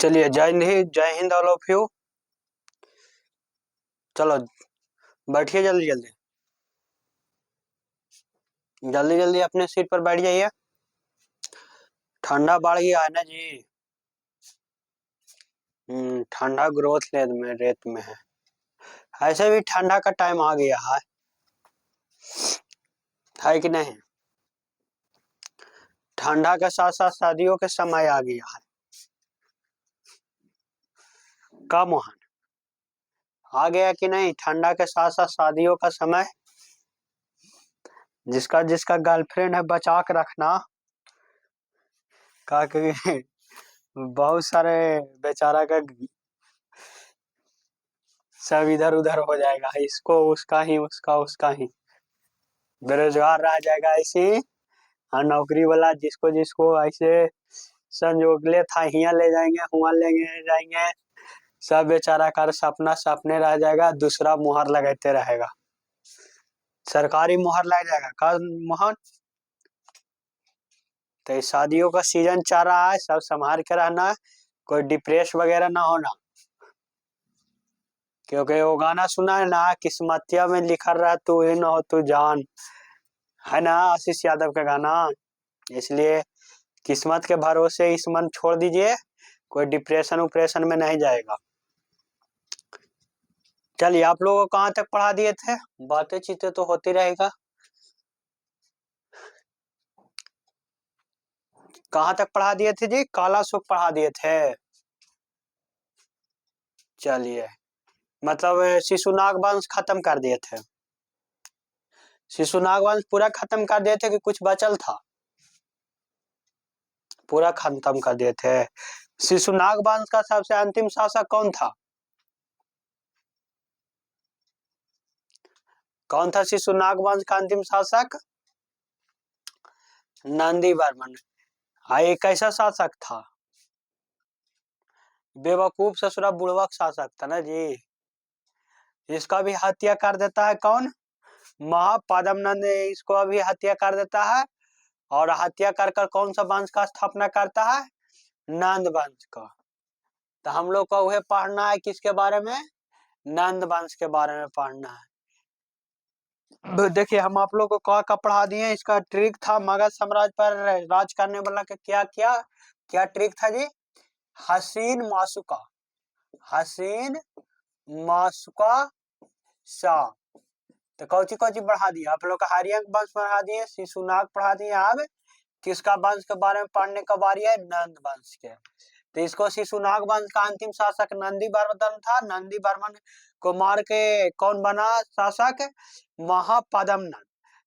चलिए, जय Hind all of you. चलो बैठिए, जल्दी जल्दी जल्दी जल्दी अपने सीट पर बैठ जाइए। ठंडा बढ़ गया है ना जी। ठंडा ग्रोथ रेट में है। ऐसे भी ठंडा का टाइम आ गया है कि नहीं? ठंडा के साथ साथ शादियों के समय आ गया है। का मोहन आ गया कि नहीं? ठंडा के साथ साथ शादियों का समय। जिसका जिसका गर्लफ्रेंड है बचा के रखना का, क्योंकि बहुत सारे बेचारा का सब इधर उधर हो जाएगा, इसको उसका ही उसका उसका ही बेरोजगार रह जाएगा ऐसे ही। हाँ, नौकरी वाला जिसको जिसको ऐसे संजोग ले था, हियाँ ले जाएंगे हुआ ले जाएंगे, सब बेचारा कर सपना सपने रह जाएगा, दूसरा मुहर लगाते रहेगा, सरकारी मुहर लग जाएगा का मोहन। तो इस शादियों का सीजन चल रहा है, सब संभाल के रहना, कोई डिप्रेस वगैरह ना होना। क्योंकि वो गाना सुना है ना, किस्मतिया में लिखा रहा तू ही न हो तू जान, है ना, आशीष यादव का गाना। इसलिए किस्मत के भरोसे इस मन छोड़ दीजिए, कोई डिप्रेशन उप्रेशन में नहीं जाएगा। चलिए, आप लोगों को कहाँ तक पढ़ा दिए थे? बातें चीतें तो होती रहेगा। कहाँ तक पढ़ा दिए थे जी? काला सुख पढ़ा दिए थे। चलिए, मतलब शिशुनाग वंश खत्म कर दिए थे। शिशुनाग वंश पूरा खत्म कर दिए थे कि कुछ बचल था? पूरा खत्म कर दिए थे। शिशुनाग वंश का सबसे अंतिम शासक कौन था? कौन था शिशुनाग वंश का अंतिम शासक? नंदी वर्मन। हाँ, ये कैसा शासक था? बेवकूफ ससुरा बुड़वक शासक था ना जी। इसका भी हत्या कर देता है कौन? महापद्मनंद इसको अभी हत्या कर देता है। और हत्या कर कर कौन सा वंश का स्थापना करता है? नंद वंश का। तो हम लोग को वह पढ़ना है, किसके बारे में? नंद वंश के बारे में पढ़ना है। देखिए, हम आप लोग को का पढ़ा दिए, इसका ट्रिक था मगध साम्राज्य पर राज करने वाला का क्या क्या क्या ट्रिक था जी? हसीन मासुका, हसीन मासुका शाह। तो कौची कौची बढ़ा दिया आप लोग का? हारियंक वंश बढ़ा दिए, शिशुनाग पढ़ा दिए। अब किसका वंश के बारे में पढ़ने का बारी है? नंद वंश के। तो इसको शिशुनाग वंश का अंतिम शासक नंदी वर्मन था। नंदी वर्मन को मार के कौन बना शासक? महापद्मनंद।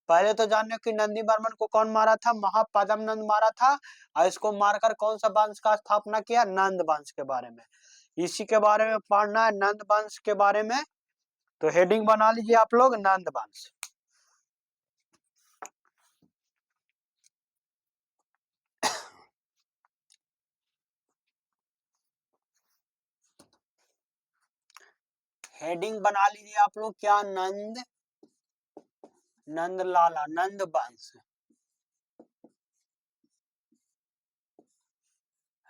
पहले तो जाने कि नंदी वर्मन को कौन मारा था? महापद्मनंद मारा था। और इसको मारकर कौन सा वंश का स्थापना किया? नंद वंश के बारे में। इसी के बारे में पढ़ना है, नंद वंश के बारे में। तो हेडिंग बना लीजिए आप लोग, नंद वंश। हेडिंग बना लीजिए आप लोग, क्या? नंद लाला, नंद वंश।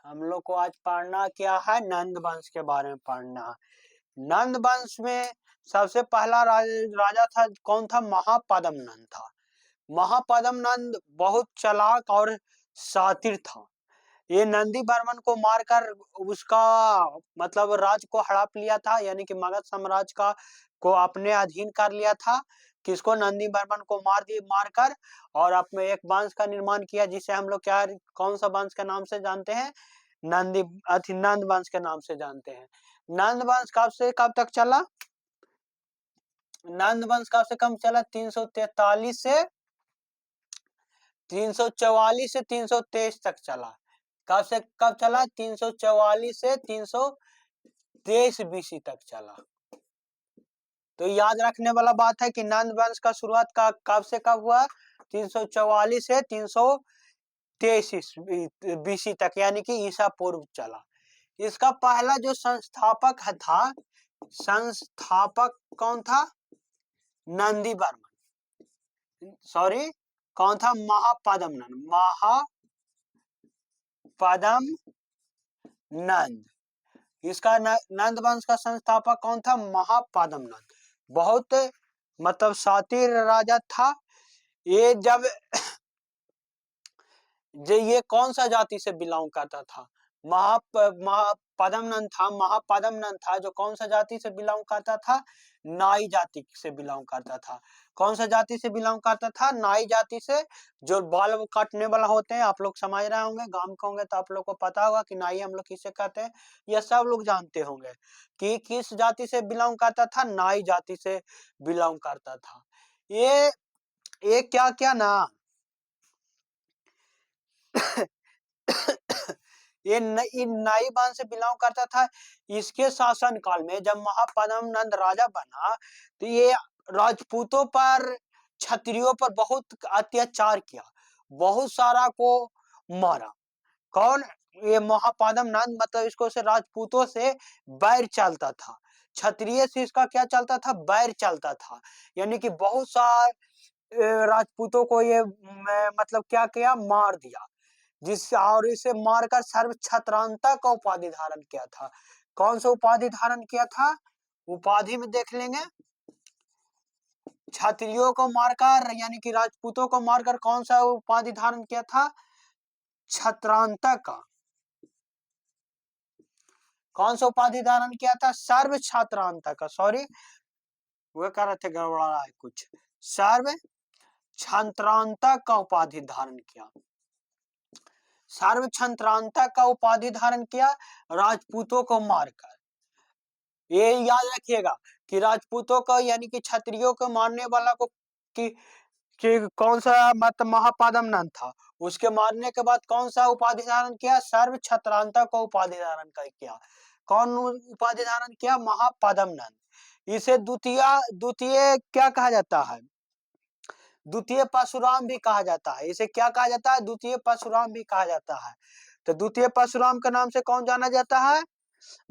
हम लोग को आज पढ़ना क्या है? नंद वंश के बारे में पढ़ना है। नंद वंश में सबसे पहला राजा था कौन था? महापद्मनंद था। महापद्मनंद बहुत चालाक और शातिर था। ये नंदी वर्मन को मारकर उसका मतलब राज को हड़प लिया था, यानी कि मगध साम्राज्य का को अपने अधीन कर लिया था। किसको? नंदी वर्मन को मारकर, और अपने एक वंश का निर्माण किया, जिसे हम लोग क्या, कौन सा वंश के नाम से जानते हैं? नंदी नंद वंश के नाम से जानते हैं। नंद वंश कब से कब तक चला? नंद वंश कब से कब चला? 343 से 344 से 323 तक चला। कब से कब चला? 344 से 323 बीसी तक चला। तो याद रखने वाला बात है कि नंद वंश का शुरुआत का कब से कब हुआ? 344 से 323 बीसी तक, यानी कि ईसा पूर्व चला। इसका पहला जो संस्थापक था, संस्थापक कौन था? नंदी वर्मन, सॉरी, कौन था? महापद्मनंद, महापद्मनंद। इसका नंद वंश का संस्थापक कौन था? महापद्म नंद। बहुत मतलब शातिर राजा था ये। जब ये कौन सा जाति से बिलोंग करता था? महापद्म नंद था। महापद्म नंद था जो कौन सा जाति से बिलोंग करता था? नाई जाति से बिलोंग करता था। कौन सा जाति से बिलोंग करता था? नाई जाति से। जो बाल काटने वाला होते हैं, आप लोग समझ रहे होंगे, गांव के होंगे तो आप लोग को पता होगा कि नाई हम लोग किसे कहते हैं। यह सब लोग जानते होंगे कि किस जाति से बिलोंग करता था? नाई जाति से बिलोंग करता था। ये क्या क्या ना ये नाई वंश से बिलोंग करता था। इसके शासन काल में जब महापद्म नंद राजा बना तो ये राजपूतों पर, क्षत्रियों पर बहुत अत्याचार किया, बहुत सारा को मारा। कौन? ये महापद्म नंद, मतलब इसको से राजपूतों से बैर चलता था। क्षत्रिय से इसका क्या चलता था? बैर चलता था। यानी कि बहुत सारे राजपूतों को ये मतलब क्या किया? मार दिया। जिससे और इसे मारकर सर्व छत्रांता का उपाधि धारण किया था। कौन सा उपाधि धारण किया था? उपाधि में देख लेंगे। क्षत्रियों को मारकर, यानी कि राजपूतों को मारकर कौन सा उपाधि धारण किया था? छत्रांता का। कौन सा उपाधि धारण किया था? सर्व छत्रांता का। सॉरी, वो कह रहे थे गड़बड़ा है कुछ। सर्व छत्रांता का उपाधि धारण किया। सर्व छत्रांता का उपाधि धारण किया राजपूतों को मारकर। ये याद रखिएगा कि राजपूतों का, यानी कि क्षत्रियों को मारने वाला को कि कौन सा मत महापद्म नंद था। उसके मारने के बाद कौन सा उपाधि धारण किया? सर्व छत्रांता को उपाधि धारण किया। कौन उपाधि धारण किया? महापद्म नंद। इसे द्वितीय द्वितीय क्या कहा जाता है? द्वितीय परशुराम भी कहा जाता है। इसे क्या कहा जाता है? द्वितीय परशुराम भी कहा जाता है। तो द्वितीय परशुराम के नाम से कौन जाना जाता है?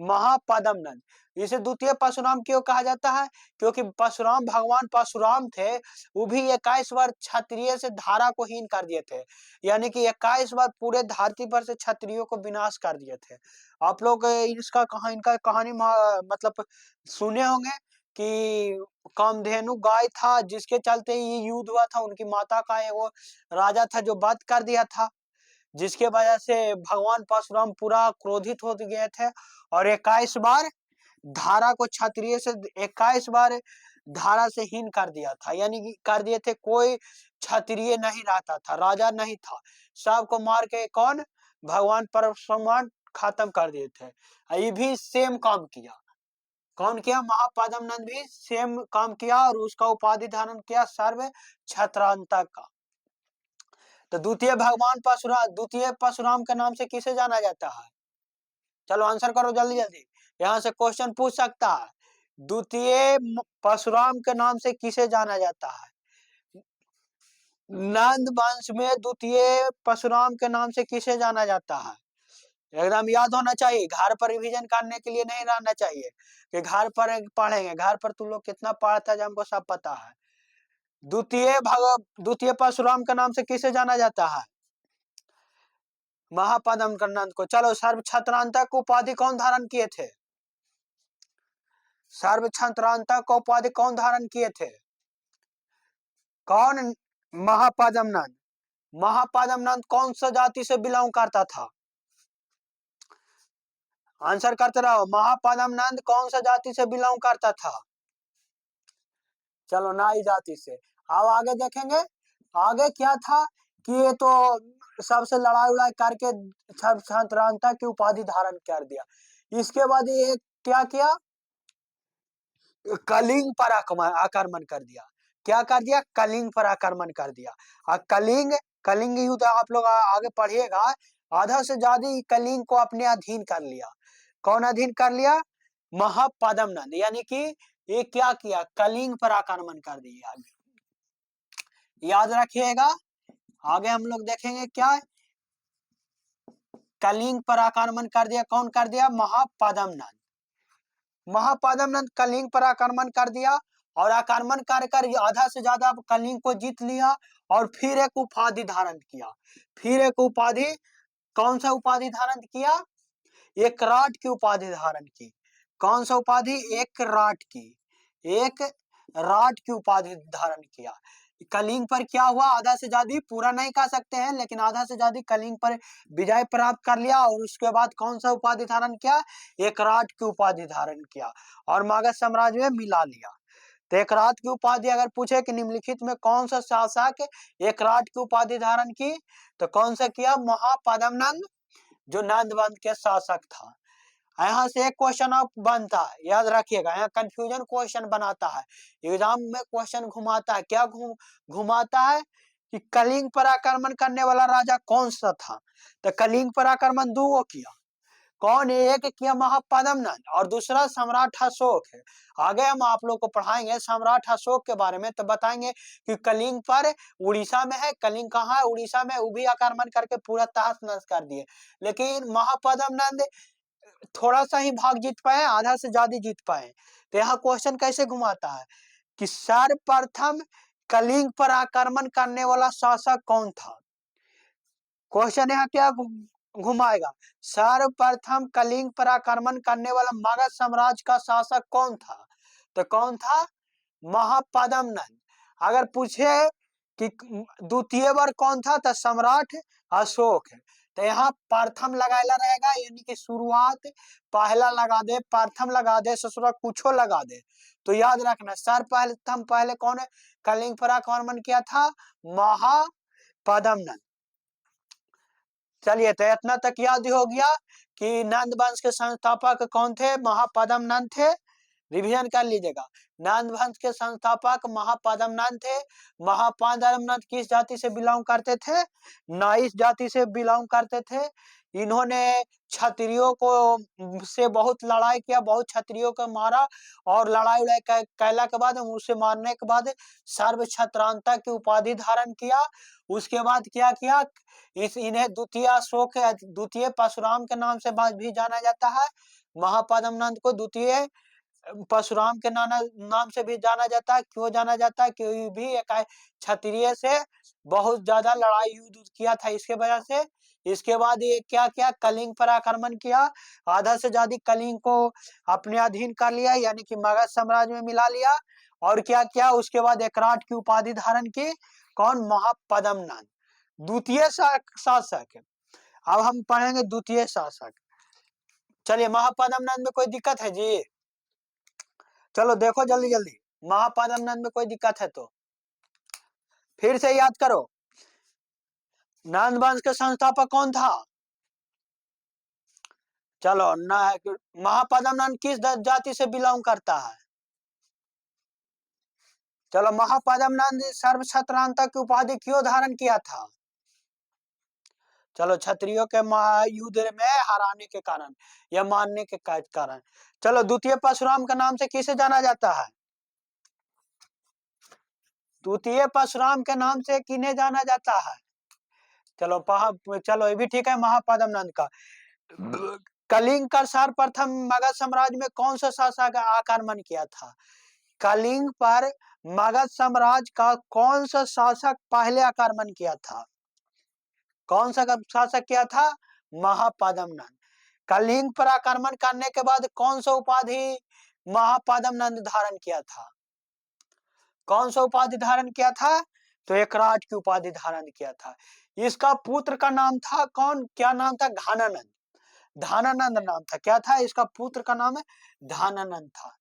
महापद्म नंद। इसे द्वितीय परशुराम क्यों कहा जाता है? क्योंकि परशुराम, भगवान परशुराम थे, वो भी 21 बार क्षत्रिय से धारा को हीन कर दिए थे। यानी कि 21 बार पूरे धरती पर से क्षत्रियों को विनाश कर दिए थे। आप लोग इनका कहानी मतलब सुने होंगे कि कामधेनु गाय था, जिसके चलते ये युद्ध हुआ था। उनकी माता का वो राजा था जो वध कर दिया था, जिसके वजह से भगवान परशुराम पूरा क्रोधित हो गए थे और 21 बार धारा को क्षत्रिय से 21 बार धारा से हीन कर दिया था। यानी कि कर दिए थे, कोई क्षत्रिय नहीं रहता था, राजा नहीं था, सबको मार के कौन? भगवान परशुराम खत्म कर दिए थे। ये भी सेम काम किया। कौन किया? महापद्म नंद भी सेम काम किया और उसका उपाधि धारण किया सर्व छत्रांता का। तो द्वितीय परशुराम के नाम से किसे जाना जाता है? चलो आंसर करो जल्दी जल्दी, यहाँ से क्वेश्चन पूछ सकता है। द्वितीय परशुराम के नाम से किसे जाना जाता है? नंद वंश में द्वितीय परशुराम के नाम से किसे जाना जाता है? एकदम याद होना चाहिए, घर पर रिवीजन करने के लिए नहीं रहना चाहिए कि घर पर पढ़ेंगे। घर पर तुम लोग कितना पढ़ता है हमको सब पता है। द्वितीय परशुराम के नाम से किसे जाना जाता है? महापद्म नंद को। चलो, सर्व छत्रांतक उपाधि कौन धारण किए थे? सर्व छत्रांतक उपाधि कौन धारण किए थे? कौन? महापद्म नंद। महापद्म नंद कौन सा जाति से बिलोंग करता था? आंसर करते रहो। महापद्म नंद कौन सा जाति से बिलोंग करता था? चलो, नाई जाति से। अब आगे देखेंगे, आगे क्या था कि ये तो सबसे लड़ाई उड़ाई करके छत्रांता की उपाधि धारण कर दिया। इसके बाद ये क्या किया? कलिंग पर आक्रमण कर दिया। क्या कर दिया? कलिंग पर आक्रमण कर दिया। और कलिंग युद्ध आप लोग आगे पढ़िएगा। आधा से ज्यादा कलिंग को अपने अधीन कर लिया। कौन अधीन कर लिया? महापद्म नंद। यानी कि ये क्या किया? कलिंग पर आक्रमण कर दिया। याद रखिएगा, आगे हम लोग देखेंगे क्या। कलिंग पर आक्रमण कर दिया। कौन कर दिया? महापद्म नंद। महापद्म नंद कलिंग पर आक्रमण कर दिया और आक्रमण कर आधा से ज्यादा कलिंग को जीत लिया और फिर एक उपाधि धारण किया। फिर एक उपाधि, कौन सा उपाधि धारण किया? एकराट की उपाधि धारण की। कौन सा उपाधि? एक राट की, एक राट की उपाधि धारण किया। कलिंग पर क्या हुआ? आधा से ज्यादा, पूरा नहीं कह सकते हैं लेकिन आधा से ज्यादा कलिंग पर विजय प्राप्त कर लिया और उसके बाद कौन सा उपाधि धारण किया? एकराट की उपाधि धारण किया और मगध साम्राज्य में मिला लिया। तो एकराट की उपाधि अगर पूछे कि निम्नलिखित में कौन सा शासक एकराट की उपाधि धारण की, तो कौन सा किया? महापद्म नंद, जो नंद वंश के शासक था। यहाँ से एक क्वेश्चन आप बनता है, याद रखिएगा, यहाँ कंफ्यूजन क्वेश्चन बनाता है, एग्जाम में क्वेश्चन घुमाता है। क्या घुमाता है कि कलिंग पर आक्रमण करने वाला राजा कौन सा था? तो कलिंग पर आक्रमण दो किया। कौन? एक किया महापद्म नंद और दूसरा सम्राट अशोक है। आगे हम आप लोग को पढ़ाएंगे सम्राट अशोक के बारे में, तो बताएंगे कि कलिंग पर, उड़ीसा में है, कलिंग कहाँ है? उड़ीसा में, वो भी आक्रमण करके पूरा तहस नहस कर दिए। लेकिन महापद्म नंद थोड़ा सा ही भाग जीत पाए, आधा से ज्यादा जीत पाए। तो यहाँ क्वेश्चन कैसे घुमाता है कि सर्वप्रथम कलिंग पर आक्रमण करने वाला शासक कौन था? क्वेश्चन यहाँ क्या घुमाएगा? सर्वप्रथम कलिंग पर आक्रमण करने वाला मगध साम्राज्य का शासक कौन था? तो कौन था? महापद्म नंद। अगर पूछे कि द्वितीय बार कौन था, तो सम्राट अशोक है। तो यहाँ प्रथम लगाएला रहेगा, यानी कि शुरुआत पहला लगा दे, प्रथम लगा दे, ससुरा कुछो लगा दे। तो याद रखना सर्वप्रथम पहले कौन है कलिंग पर आक्रमण किया था? महापद्म नंद। चलिए, तो इतना तक याद हो गया कि नंद वंश के संस्थापक कौन थे? महापद्म नंद थे। रिवीजन कर लीजिएगा, नंद वंश के संस्थापक महापद्म नंद थे। महापद्म नंद किस जाति से बिलोंग करते थे? नाइस जाति से बिलोंग करते थे। इन्होंने क्षत्रियों को से बहुत लड़ाई किया, बहुत क्षत्रियों को मारा और लड़ाई उड़ाई कैला के बाद, उसे मारने के बाद सर्व क्षत्रांता की उपाधि धारण किया। उसके बाद क्या किया? इन्हें द्वितीय अशोक, द्वितीय परशुराम के नाम से भी जाना जाता है। महापद्म नंद को द्वितीय परशुराम के नाम से भी जाना जाता है। क्यों जाना जाता है? क्योंकि भी एक क्षत्रिय से बहुत ज्यादा लड़ाई युद्ध किया था, इसके वजह से। इसके बाद ये क्या किया? कलिंग पर आक्रमण किया, आधा से ज्यादा कलिंग को अपने अधीन कर लिया, यानी कि मगध साम्राज्य में मिला लिया। और क्या किया? उसके बाद एकराट की उपाधि धारण की। कौन? महापद्म नंद, द्वितीय शासक। अब हम पढ़ेंगे द्वितीय शासक। चलिए, महापद्म नंद में कोई दिक्कत है जी? चलो देखो जल्दी जल्दी, महापद्म नंद में कोई दिक्कत है तो फिर से याद करो। नंद वंश के संस्थापक कौन था? चलो महापद्म नंद किस जाति से बिलोंग करता है? चलो, महापद्म नंद सर्व क्षत्रांता की उपाधि क्यों धारण किया था? चलो, क्षत्रियों के युद्ध में हराने के कारण या मारने के कारण। चलो, द्वितीय परशुराम के नाम से किसे जाना जाता है? द्वितीय परशुराम के नाम से किन्हें जाना जाता है? चलो ये भी ठीक है, महापद्म नंद का। कलिंग का सर्वप्रथम मगध साम्राज्य में कौन सा शासक आक्रमण किया था? कलिंग पर मगध साम्राज्य का कौन सा शासक पहले आक्रमण किया था? कौन सा शासक किया था? महापद्म नंद। कलिंग पर आक्रमण करने के बाद कौन सा उपाधि महापद्म नंद धारण किया था? कौन सा उपाधि धारण किया था? तो एकराट की उपाधि धारण किया था। इसका पुत्र का नाम था कौन? क्या नाम था? घानानंद। धानानंद नाम था। क्या था? इसका पुत्र का नाम है धानानंद था।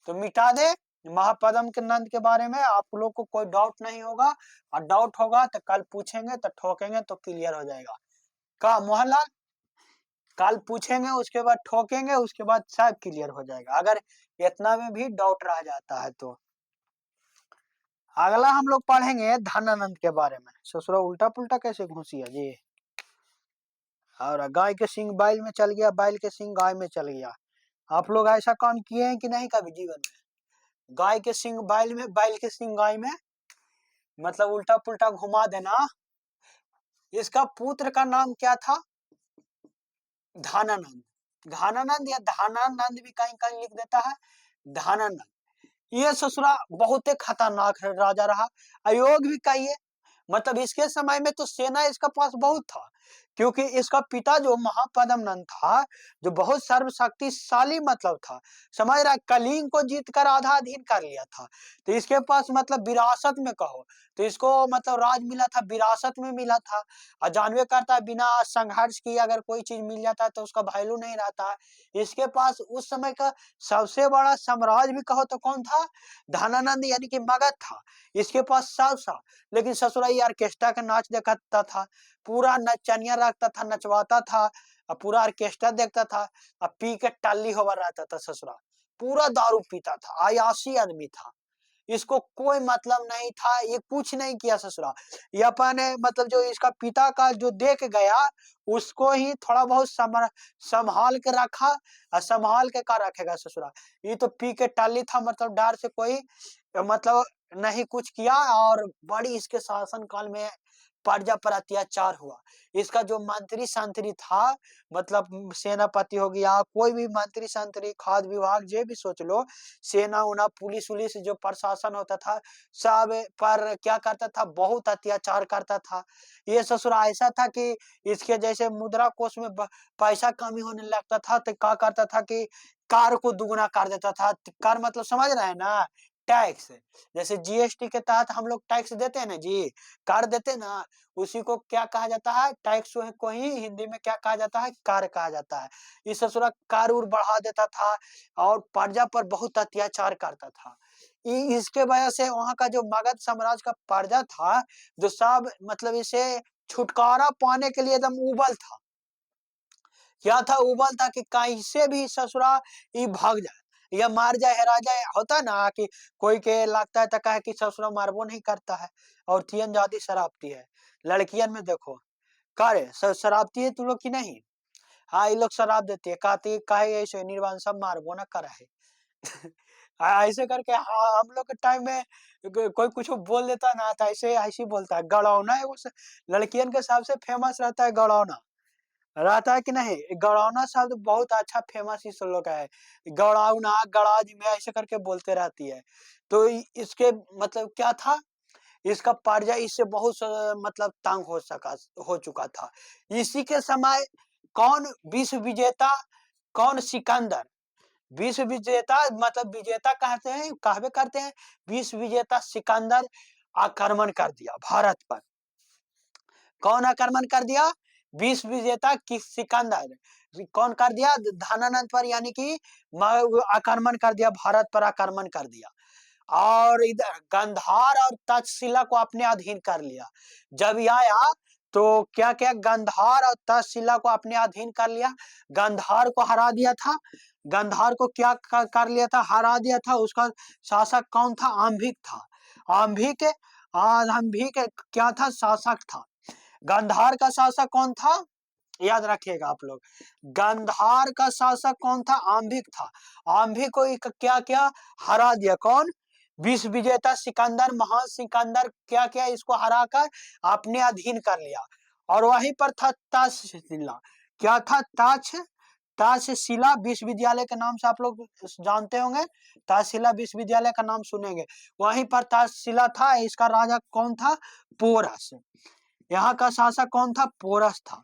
तो मिटा दे महापद्म के नंद के बारे में, आप लोग को कोई डाउट नहीं होगा, और डाउट होगा तो कल पूछेंगे, तो ठोकेंगे तो क्लियर हो जाएगा। का मोहनलाल, कल पूछेंगे उसके बाद ठोकेंगे, उसके बाद सब क्लियर हो जाएगा, अगर इतना में भी डाउट रह जाता है तो। अगला हम लोग पढ़ेंगे धनानंद के बारे में। ससुरा उल्टा पुल्टा कैसे घुसिया जी। और गाय के सिंह बैल में चल गया, बैल के सिंह गाय में चल गया। आप लोग ऐसा काम किए हैं कि नहीं कभी जीवन में? गाय के सिंह बैल में, बैल के सिंह गाय में, मतलब उल्टा पुल्टा घुमा देना। इसका पुत्र का नाम क्या था? धानानंद। धानानंद या धानानंद भी कहीं कहीं लिख देता है, धानानंद। ये ससुरा बहुत ही खतरनाक राजा रहा, अयोग भी कहिए। मतलब इसके समय में तो सेना इसका पास बहुत था, क्योंकि इसका पिता जो महापद्म नंद था, जो बहुत सर्वशक्तिशाली मतलब था, समझ रहा है, कलिंग को जीत कर आधा अधीन कर लिया था। तो इसके पास मतलब विरासत में कहो तो इसको मतलब राज मिला था, विरासत में मिला था। और जानवे करता है बिना संघर्ष किए अगर कोई चीज मिल जाता है तो उसका वैल्यू नहीं रहता है। इसके पास उस समय का सबसे बड़ा साम्राज्य भी कहो तो कौन था? धनानंद यानी कि मगध था। इसके पास सब था, लेकिन ससुराई ऑर्केस्ट्रा का नाच देखता था, पूरा नचनिया रखता था, नचवाता था, और पूरा ऑर्केस्ट्रा देखता था, और पी के टल्ली होकर रहता था ससुरा, पूरा दारू पीता था, अयाशी आदमी था। इसको कोई मतलब नहीं था, ये कुछ नहीं किया ससुरा। ये अपने मतलब जो इसका पिता का जो देख गया उसको ही थोड़ा बहुत संभाल के रखा, और संभाल के का रखेगा ससुरा। ये तो पी के टाली था, मतलब डर से कोई मतलब नहीं कुछ किया। और बड़ी इसके शासन काल में प्रजा पर अत्याचार हुआ। इसका जो मंत्री संतरी था, मतलब सेनापति हो गया, कोई भी मंत्री संतरी, खाद्य विभाग, जो भी सोच लो, सेना उना, पुलिस उलिस, जो प्रशासन होता था, सब पर क्या करता था? बहुत अत्याचार करता था। ये ससुरा ऐसा था कि इसके जैसे मुद्रा कोष में पैसा कमी होने लगता था तो क्या करता था कि कर को दुगुना कर देता था। कर मतलब समझ रहे हैं ना? टैक्स। जैसे जीएसटी के तहत हम लोग टैक्स देते हैं ना जी, कर देते हैं ना, उसी को क्या कहा जाता है? टैक्स को ही हिंदी में क्या कहा जाता है? कर कहा जाता है। इस ससुरा कर उर बढ़ा देता था और प्रजा पर बहुत अत्याचार करता था। इसके वजह से वहां का जो मगध साम्राज्य का प्रजा था, जो सब मतलब इसे छुटकारा पाने के लिए एकदम उबल था। क्या था? उबल था कि कैसे भी ससुरा ये भाग जाए या मार जाए, हेरा जाए। होता ना कि कोई के लगता है तो कहे कि ससुरा मारबो नहीं करता है, और थियन जाति शराबती है। लड़कियन में देखो, करे शराबती है तू लोग की नहीं? हाँ, ये लोग शराब देती है, कहती काहे ऐसे निर्वाण सब मारबो ना करे है। ऐसे करके हाँ, हम लोग के टाइम में कोई कुछ बोल देता ना तो ऐसे ऐसे ही बोलता है। गड़ौना है वो लड़कियन के सबसे फेमस रहता है, गड़ौना रहता है कि नहीं? गड़ौना शब्द बहुत अच्छा फेमस इस लोग का है। गड़ौना, गड़ाज में ऐसे करके बोलते रहती है। तो इसके मतलब क्या था? इसका पर्जा इससे बहुत मतलब तंग हो चुका था। इसी के समय कौन विश्व विजेता, कौन सिकंदर, विश्व विजेता मतलब विजेता कहते हैं, कहवे करते हैं, विश्व विजेता सिकंदर आक्रमण कर दिया भारत पर। कौन आक्रमण कर दिया? विश्व विजेता किस सिकंदर। कौन कर दिया? धनानंद पर, यानी कि आक्रमण कर दिया, भारत पर आक्रमण कर दिया। और इधर गंधार और तक्षशिला को अपने अधीन कर लिया। जब यह आया तो क्या क्या? गंधार और तक्षशिला को अपने अधीन कर लिया। गंधार को हरा दिया था। गंधार को क्या कर लिया था? हरा दिया था। उसका शासक कौन था? आंभिक था। आंभिक, आंभिक क्या था? शासक था। गांधार का शासक कौन था? याद रखिएगा आप लोग, गांधार का शासक कौन था? आंभिक था। आंभिक को क्या क्या हरा दिया? कौन? विश्व विजेता सिकंदर, महान सिकंदर क्या क्या इसको हराकर अपने अधीन कर लिया। और वहीं पर था तक्षशिला। क्या था? तक्षशिला विश्वविद्यालय के नाम से आप लोग जानते होंगे, तक्षशिला विश्वविद्यालय का नाम सुनेंगे। वहीं पर तक्षशिला था। इसका राजा कौन था? पोरस। यहाँ का शासक कौन था? पोरस था।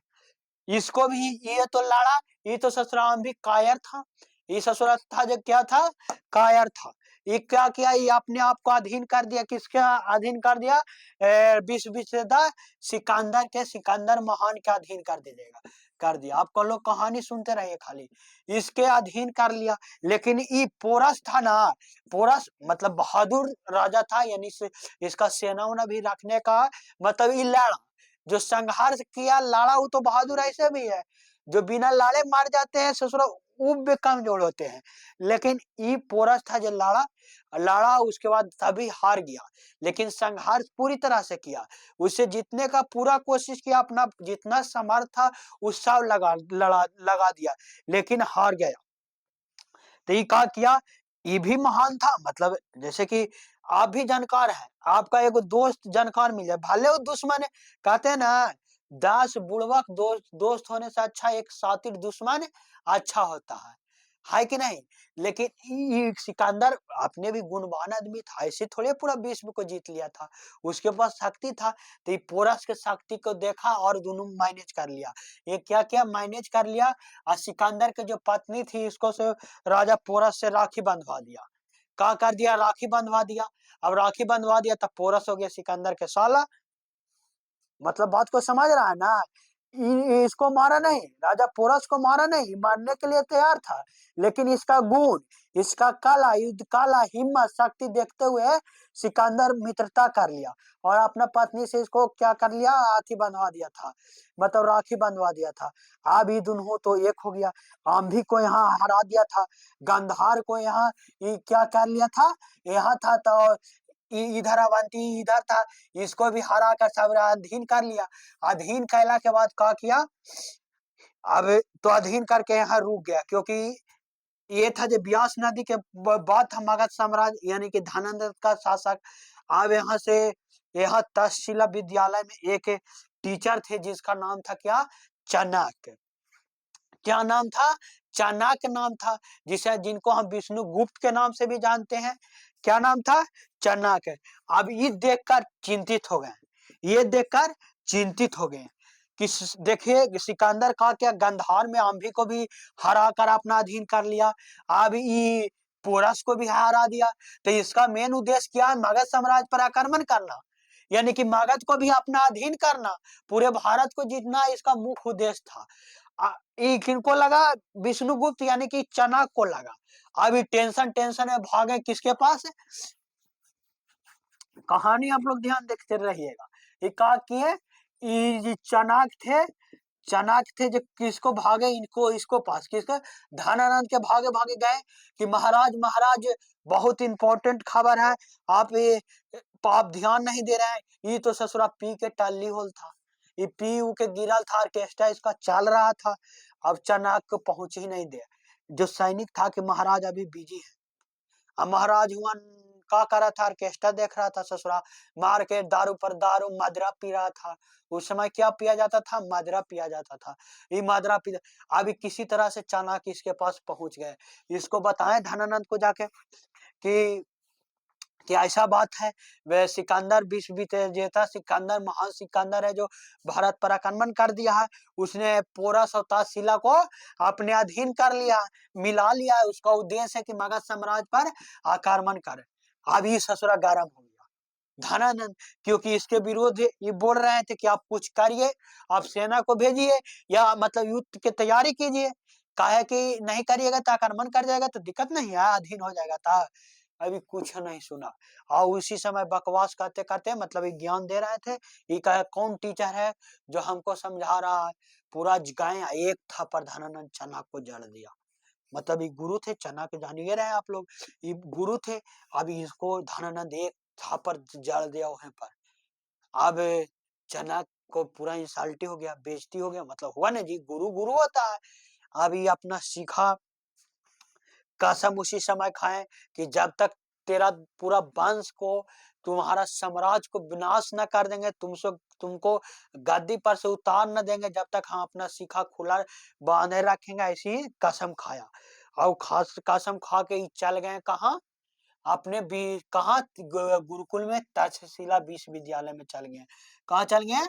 इसको भी ये तो लड़ा, ये तो ससुराल भी कायर था। ये ससुराल था जो क्या था? कायर था। ये क्या किया? ये अपने आप को अधीन कर दिया। किसके अधीन कर दिया? विश्व विजेता सिकंदर के, सिकंदर महान के अधीन कर दीजिएगा, कर दिया। आप लोग कहानी सुनते रहिए खाली, इसके अधीन कर लिया। लेकिन ये पोरस था ना, पोरस मतलब बहादुर राजा था, यानी इसका सेना उना भी रखने का मतलब ये लड़ा, जो संघर्ष किया, लड़ा, वो तो बहादुर ऐसे भी है। जो बिना लड़े मार जाते हैं ससुरा, वो भी कमजोर होते हैं। लेकिन ई पोरस था जो लड़ा, लड़ा उसके बाद तभी हार गया। लेकिन संघर्ष पूरी तरह से किया, उसे जीतने का पूरा कोशिश किया, अपना जितना समर्थ था उस सब लगा दिया, लेकिन हार गया। तो ये क्या किया? ये भी महान था। मतलब जैसे कि आप भी जानकार है, आपका एगो दोस्त जानकार मिल जाए, भले वो दुश्मन है। कहते हैं ना, 10 बुड़वक दोस्त होने से अच्छा एक शातिर दुश्मन अच्छा होता है। है कि नहीं? लेकिन ये सिकंदर अपने भी गुणवान आदमी था, ऐसे थोड़े पूरा विश्व को जीत लिया था। उसके पास शक्ति था, तो ये पोरस के शक्ति को देखा और दोनों मैनेज कर लिया। ये क्या-क्या मैनेज कर लिया, और सिकंदर की जो पत्नी थी इसको से राजा पोरस से राखी बंधवा दिया। क्या कर दिया? राखी बंधवा दिया। अब राखी बंधवा दिया तब पोरस हो गया सिकंदर के साला। मतलब बात को समझ रहा है ना? इसको मारा नहीं, राजा पोरस को मारा नहीं, मारने के लिए तैयार था, लेकिन इसका गुण, इसका कला, युद्ध कला, हिम्मत, शक्ति देखते हुए सिकंदर मित्रता कर लिया और अपना पत्नी से इसको क्या कर लिया? हाथी बंधवा दिया था, मतलब राखी बंधवा दिया था। अब ये दोनों तो एक हो गया। आंधी को यहाँ हरा दिया था, गंधार को यहाँ ये क्या कर लिया था? यहाँ था तो इधर अवंती इधर था, इसको भी हरा कर सब अधीन कर लिया। अधीन कैला के बाद क्या किया? अब तो अधीन करके यहाँ रुक गया, क्योंकि ये था जो ब्यास नदी के बाद था मगध साम्राज्य, यानी कि धनानंद का शासक। अब यहाँ से यहाँ तक्षशिला विद्यालय में एक टीचर थे जिसका नाम था क्या? चाणक्य। क्या नाम था? चाणक्य नाम था, जिनको हम विष्णुगुप्त के नाम से भी जानते हैं। क्या नाम था? चाणक्य। अब ये देखकर चिंतित हो गए, ये देखकर चिंतित हो गए कि देखिए सिकंदर का क्या गंधार में आंधी को भी हरा कर अपना अधीन कर लिया, अब ये पोरस को भी हरा दिया, तो इसका मेन उद्देश्य क्या है? मगध साम्राज्य पर आक्रमण करना, यानी कि मगध को भी अपना अधीन करना, पूरे भारत को जीतना इसका मुख्य उद्देश्य था। ये किनको लगा? विष्णुगुप्त यानी कि चाणक्य को लगा। अभी टेंशन टेंशन में भागे किसके पास? कहानी आप लोग ध्यान देखते रहिएगा। ये कहा किए, ये चाणक्य थे, चाणक्य थे जो किसको भागे? इनको इसको पास, किसका? धनानंद के भागे भागे गए कि महाराज महाराज बहुत इंपॉर्टेंट खबर है, आप ध्यान नहीं दे रहे हैं। ये तो ससुरा पी के टल्ली होल था, ये पी ऊ के गिरल था, ऑर्केस्ट्रा इसका चल रहा था। अब चाणक्य को पहुंच ही नहीं दे, जो सैनिक था कि महाराज अभी बिजी है। अब महाराज हुआ का कर रहा था? ऑर्केस्ट्रा देख रहा था ससुरा, मार के दारू पर दारू मदरा पी रहा था। उस समय क्या पिया जाता था? मदरा पिया जाता था। ये मदरा पी, अभी किसी तरह से चाणक्य इसके पास पहुंच गए, इसको बताएं धनानंद को जाके कि ऐसा बात है, वह सिकंदर विश्व विजेता सिकंदर, महान सिकंदर है जो भारत पर आक्रमण कर दिया है। उसने पोरस और तक्षशिला को अपने अधीन कर लिया, मिला लिया है। उसका उद्देश्य है कि मगध साम्राज्य पर आक्रमण करे। अभी ससुरा गरम हो गया धनानंद, क्योंकि इसके विरोध ये बोल रहे थे कि आप कुछ करिए, आप सेना को भेजिए या मतलब युद्ध की तैयारी कीजिए। काहे कि नहीं करिएगा तो आक्रमण कर जाएगा तो दिक्कत नहीं है, अधीन हो जाएगा था। अभी कुछ नहीं सुना, और उसी समय बकवास करते करते मतलब ये ज्ञान दे रहे थे। ये कहे कौन टीचर है जो हमको समझा रहा है? पूरा जगाए, एक थप्पड़ धनानंद चाणक्य को जड़ दिया। मतलब ये गुरु थे, चाणक्य जान ही रहे हैं आप लोग, ये गुरु थे। अब इसको धनानंद एक थप्पड़ जड़ दिया वहीं पर। अब चाणक्य को पूरा इंसल्टी हो गया, बेइज्जती हो गया, मतलब हुआ ना जी, गुरु गुरु होता है। अब ये अपना सीखा कसम उसी समय खाएं कि जब तक तेरा पूरा वंश को, तुम्हारा साम्राज्य को विनाश न कर देंगे, तुमको गद्दी पर से उतार न देंगे, जब तक हम अपना सीखा खुला बांधे रखेंगे। ऐसी कसम खाया, और खास कसम खा के ही चल गए कहाँ? अपने भी कहाँ? गुरुकुल में, तक्षशिला विश्वविद्यालय में चल गए। कहाँ चल गए?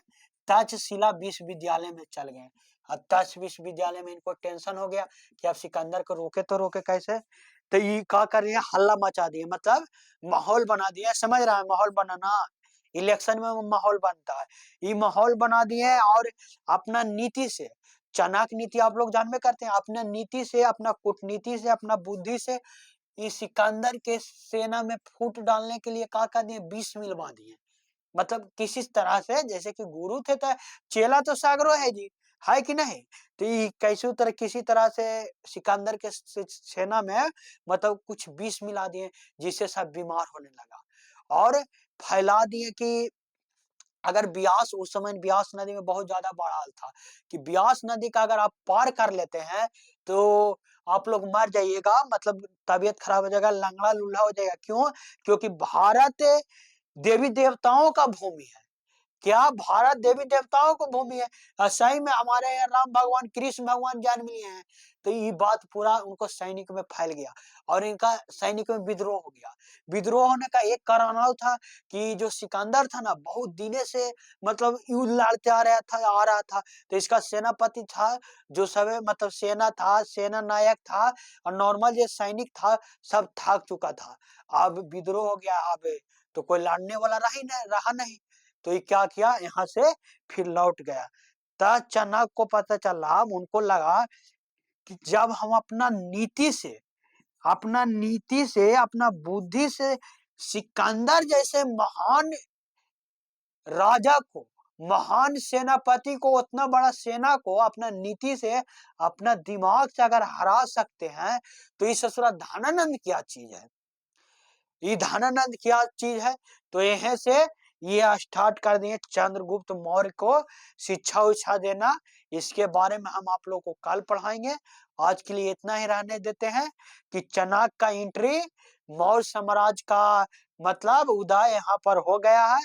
तक्षशिला विश्वविद्यालय में चल गए। अब तक्ष विश्वविद्यालय में इनको टेंशन हो गया कि अब सिकंदर को रोके तो रोके कैसे? तो ये क्या कर रही है? हल्ला मचा दिए, मतलब माहौल बना दिया। समझ रहा है माहौल बनाना? इलेक्शन में माहौल बनता है, ये माहौल बना दिए। और अपना नीति से, चाणक्य नीति आप लोग जान में करते हैं, अपना नीति से, अपना कूटनीति से, अपना बुद्धि से ये सिकंदर के सेना में फूट डालने के लिए क्या कर दिए? 20 मील बांध दिए। मतलब किसी तरह से, जैसे कि गुरु थे तो चेला तो सागरो है जी, है कि नहीं? तो ये कैसे तरह किसी तरह से सिकंदर के सेना में मतलब कुछ 20 मिला दिए, जिससे सब बीमार होने लगा। और फैला दिए कि अगर ब्यास, उस समय ब्यास नदी में बहुत ज्यादा बहाव था, कि ब्यास नदी का अगर आप पार कर लेते हैं तो आप लोग मर जाइएगा, मतलब तबीयत खराब हो जाएगा, लंगड़ा लूल्हा हो जाएगा। क्यों? क्योंकि भारत देवी देवताओं का भूमि है, क्या भारत देवी देवताओं को भूमि है? सही में हमारे यहाँ राम भगवान कृष्ण भगवान जन्म लिए हैं। तो ये बात पूरा उनको सैनिक में फैल गया और इनका सैनिक में विद्रोह हो गया। विद्रोह होने का एक कारण और था कि जो सिकंदर था ना, बहुत दिने से मतलब युद्ध लड़ते आ रहा था। तो इसका सेनापति था, जो सब मतलब सेना था, सेना नायक था, और नॉर्मल जो सैनिक था, सब थक चुका था। अब विद्रोह हो गया, अब तो कोई लड़ने वाला रहा नहीं। तो ये क्या किया, यहाँ से फिर लौट गया। तब चाणक्य को पता चला, उनको लगा कि जब हम अपना बुद्धि से सिकंदर जैसे महान राजा को, महान सेनापति को, उतना बड़ा सेना को अपना नीति से, अपना दिमाग से अगर हरा सकते हैं, तो ये ससुरा धनानंद क्या चीज है? ये धनानंद क्या चीज है? तो यहीं से ये स्टार्ट कर दिए चंद्रगुप्त मौर्य को शिक्षा उच्छा देना। इसके बारे में हम आप लोग को कल पढ़ाएंगे। आज के लिए इतना ही रहने देते हैं कि चाणक्य का एंट्री, मौर्य साम्राज्य का मतलब उदय यहाँ पर हो गया है।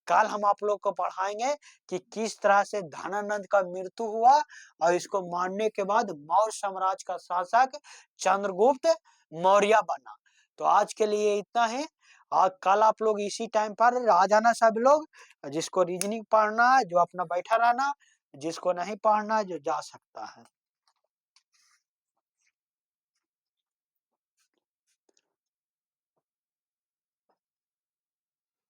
कल हम आप लोग को पढ़ाएंगे कि किस तरह से धनानंद का मृत्यु हुआ और इसको मानने के बाद मौर्य साम्राज्य का शासक चंद्रगुप्त मौर्य बना। तो आज के लिए इतना ही। और कल आप लोग इसी टाइम पर आ जाना सब लोग। जिसको रीजनिंग पढ़ना है जो अपना बैठा रहना, जिसको नहीं पढ़ना जो जा सकता है।